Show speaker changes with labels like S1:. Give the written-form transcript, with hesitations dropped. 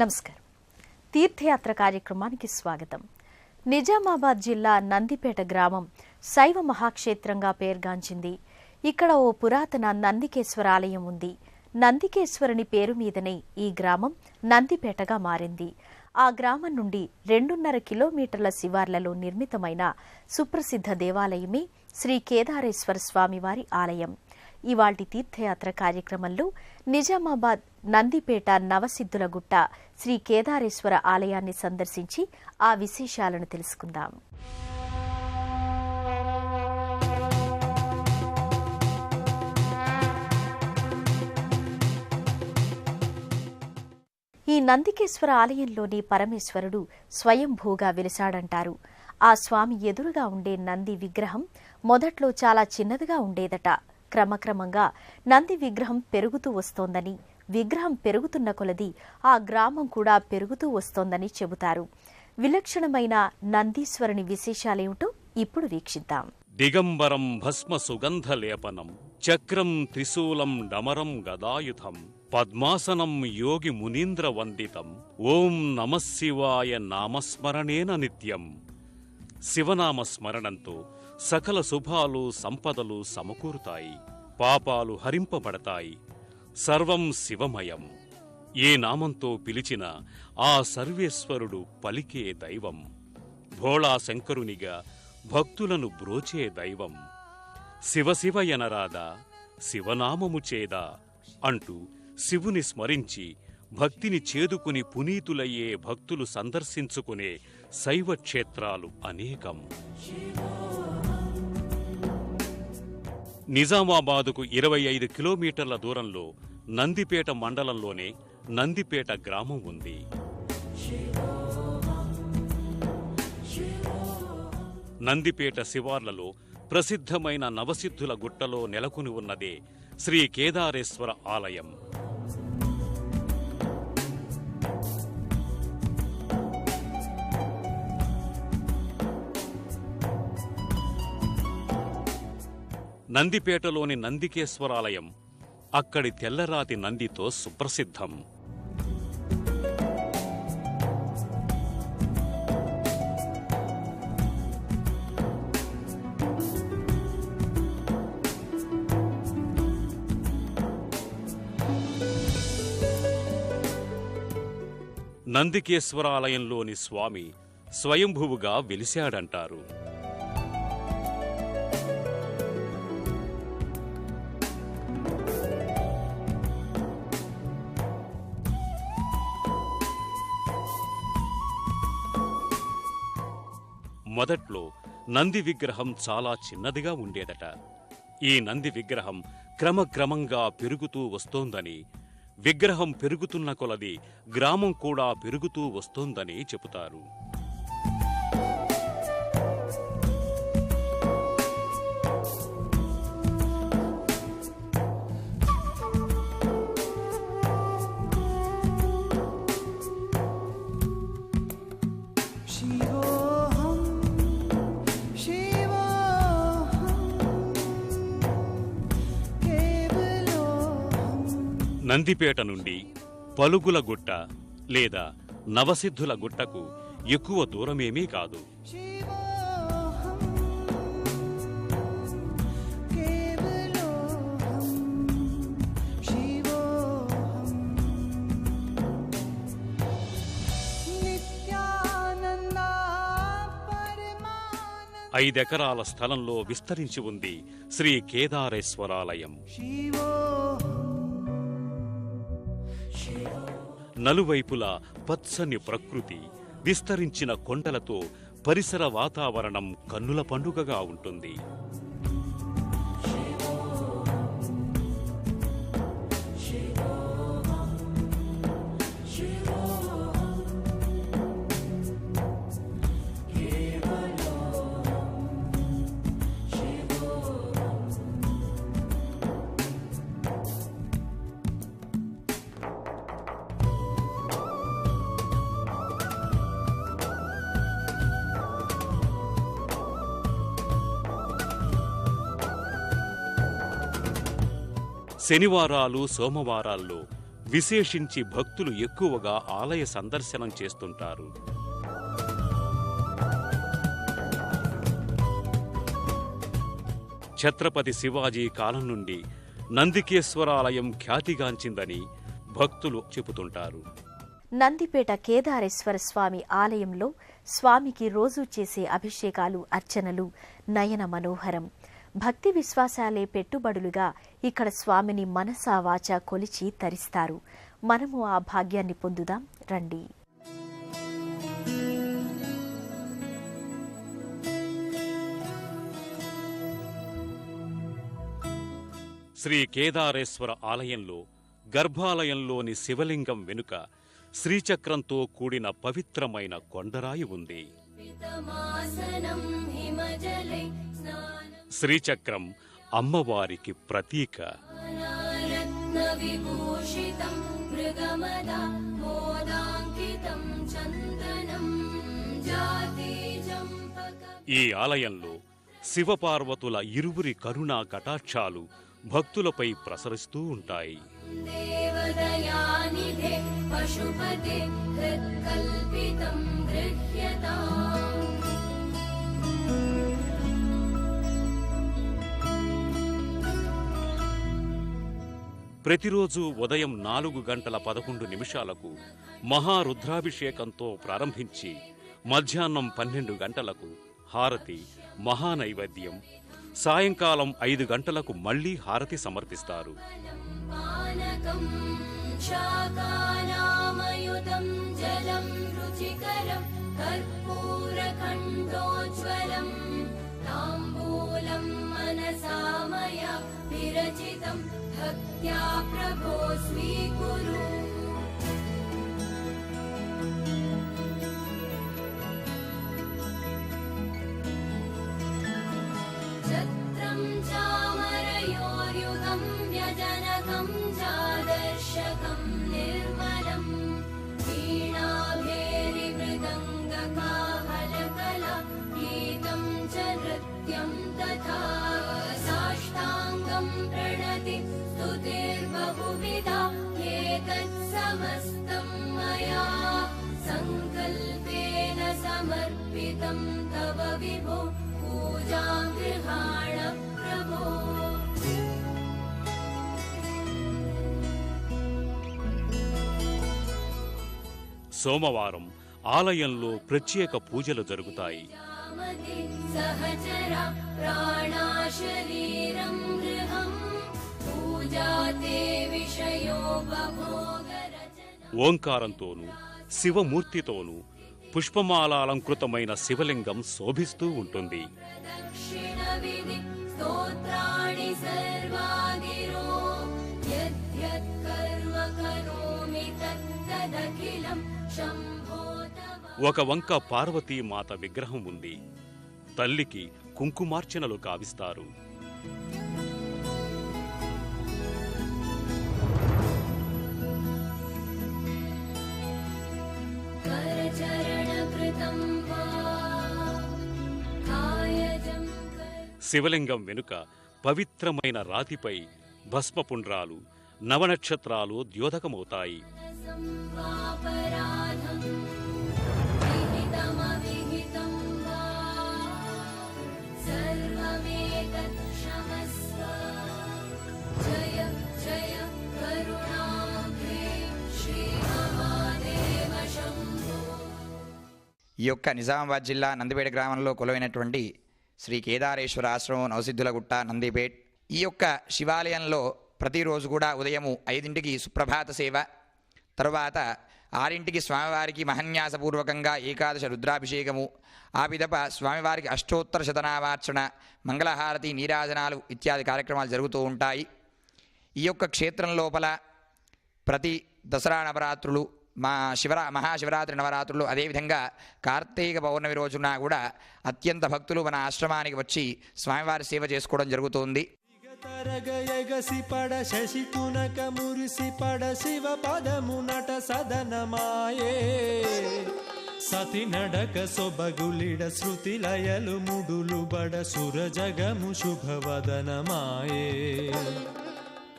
S1: నమస్కారం. తీర్థయాత్ర కార్యక్రమానికి స్వాగతం. నిజామాబాద్ జిల్లా నందిపేట గ్రామం శైవ మహాక్షేత్రంగా పేర్గాంచింది. ఇక్కడ ఓ పురాతన నందికేశ్వర ఆలయం ఉంది. నందికేశ్వరుని పేరు మీదనే ఈ గ్రామం నందిపేటగా మారింది. ఆ గ్రామం నుండి 2.5 కిలోమీటర్ల శివార్లలో నిర్మితమైన సుప్రసిద్ధ దేవాలయమే శ్రీ కేదారేశ్వర స్వామివారి ఆలయం. ఇవాల్టి తీర్థయాత్ర కార్యక్రమంలో నిజామాబాద్ నందిపేట నవసిద్ధుల గుట్ట శ్రీ కేదారేశ్వర ఆలయాన్ని సందర్శించి ఆ విశేషాలను తెలుసుకుందాం. ఈ నందికేశ్వర ఆలయంలోని పరమేశ్వరుడు స్వయంభూగా వెలిశాడంటారు. ఆ స్వామి ఎదురుగా ఉండే నంది విగ్రహం మొదట్లో చాలా చిన్నదిగా ఉండేదట. క్రమక్రమంగా నంది విగ్రహం పెరుగుతూ వస్తోందని, విగ్రహం పెరుగుతున్న కొలది ఆ గ్రామం కూడా పెరుగుతూ వస్తోందని చెబుతారు. విలక్షణమైన నందీశ్వరుని విశేషాలేమిటో ఇప్పుడు వీక్షిద్దాం.
S2: దిగంబరం భస్మ సుగంధలేపనం, చక్రం త్రిశూలం డమరం గదాయుధం, పద్మాసనం యోగి మునీంద్ర వందితం, ఓం నమఃశివాయ నామస్మరణేన నిత్యం. శివనామ స్మరణంతో సకల శుభాలు సంపదలు సమకూరుతాయి, పాపాలు హరింపబడతాయి. సర్వం శివమయం. ఏ నామంతో పిలిచిన ఆ సర్వేశ్వరుడు పలికే దైవం. భోళా శంకరునిగా భక్తులను బ్రోచే దైవం. శివశివ ఎనరాదా, శివనామము చేదా అంటూ శివుని స్మరించి భక్తిని చేదుకుని పునీతులయ్యే భక్తులు సందర్శించుకునే శైవ క్షేత్రాలు అనేకం. నిజామాబాదుకు 25 కిలోమీటర్ల దూరంలో నందిపేట మండలంలోనే నందిపేట గ్రామం ఉంది. నందిపేట శివార్లలో ప్రసిద్ధమైన నవసిద్ధుల గుట్టలో నెలకొని ఉన్నదే శ్రీ కేదారేశ్వర ఆలయం. నందిపేటలోని నందికేశ్వరాలయం అక్కడి తెల్లరాతి నందితో సుప్రసిద్ధం. నందికేశ్వరాలయంలోని స్వామి స్వయంభువుగా వెలిశాడంటారు. మొదట్లో నంది విగ్రహం చాలా చిన్నదిగా ఉండేదట. ఈ నంది విగ్రహం క్రమక్రమంగా పెరుగుతూ వస్తోందని, విగ్రహం పెరుగుతున్న కొలది గ్రామం కూడా పెరుగుతూ వస్తోందని చెబుతారు. నందిపేట నుండి పలుగుల గుట్ట లేదా నవసిద్ధుల గుట్టకు ఎక్కువ దూరమేమీ కాదు. ఐదెకరాల స్థలంలో విస్తరించి ఉంది శ్రీ కేదారేశ్వరాలయం. నలువైపులా పచ్చని ప్రకృతి, విస్తరించిన కొండలతో పరిసర వాతావరణం కన్నుల పండుగగా ఉంటుంది. శనివారాలు సోమవారాల్లో విశేషించి భక్తులు ఎక్కువగా ఆలయ సందర్శనం చేస్తుంటారు. ఛత్రపతి శివాజీ కాలం నుండి నందికేశ్వరాలయం ఖ్యాతిగాంచిందని భక్తులు చెబుతుంటారు.
S1: నందిపేట కేదారేశ్వర స్వామి ఆలయంలో స్వామికి రోజూ చేసే అభిషేకాలు, అర్చనలు నయన మనోహరం. భక్తి విశ్వాసాలే పెట్టుబడులుగా ఇక్కడ స్వామిని మనసా వాచా కొలిచి తరిస్తారు. మనము ఆ భాగ్యాన్ని పొందుదాం రండి.
S2: శ్రీ కేదారేశ్వర ఆలయంలో గర్భాలయంలోని శివలింగం వెనుక శ్రీచక్రంతో కూడిన పవిత్రమైన కొండరాయి ఉంది. శ్రీచక్రం అమ్మవారికి ప్రతీక. ఈ ఆలయంలో శివపార్వతుల ఇరువురి కరుణా కటాక్షాలు భక్తులపై ప్రసరిస్తూ ఉంటాయి. ప్రతిరోజు ఉదయం 4:11 మహారుద్రాభిషేకంతో ప్రారంభించి మధ్యాహ్నం 12 గంటలకు హారతి, మహానైవేద్యం, సాయంకాలం 5 గంటలకు మళ్లీ హారతి సమర్పిస్తారు. సోమవారం ఆలయంలో ప్రత్యేక పూజలు జరుగుతాయి. ఓంకారంతోనూ శివమూర్తితోనూ పుష్పమాలాలంకృతమైన శివలింగం శోభిస్తూ ఉంటుంది. ఒక వంక పార్వతీమాత విగ్రహం ఉంది. తల్లికి కుంకుమార్చనలు కావిస్తారు. శివలింగం వెనుక పవిత్రమైన రాతిపై భస్మపుండ్రాలు, నవనక్షత్రాలు ద్యోతకమవుతాయి.
S3: ఈ యొక్క నిజామాబాద్ జిల్లా నందిపేట గ్రామంలో కొలువైనటువంటి శ్రీ కేదారేశ్వర ఆశ్రమం, నవసిద్ధులగుట్ట, నందిపేట్. ఈ యొక్క శివాలయంలో ప్రతిరోజు కూడా ఉదయం 5 సుప్రభాత సేవ, తరువాత 6 స్వామివారికి మహన్యాసపూర్వకంగా ఏకాదశ రుద్రాభిషేకము, ఆ పిదప స్వామివారికి అష్టోత్తర శతనామార్చన, మంగళహారతి, నీరాజనాలు ఇత్యాది కార్యక్రమాలు జరుగుతూ ఉంటాయి. ఈ యొక్క క్షేత్రం లోపల ప్రతి దసరా నవరాత్రులు, మహాశివరాత్రి నవరాత్రులు, అదేవిధంగా కార్తీక పౌర్ణమి రోజున కూడా అత్యంత భక్తులు మన ఆశ్రమానికి వచ్చి స్వామివారి సేవ చేసుకోవడం జరుగుతుంది.
S4: తరగయగసిపడ శశితునక మురిసిపడ శివ పదమునట సదనమాయే సతి నడక సొబగులిడ శృతి లయలు ముడులు బడ సురజగము శుభవదనమాయే.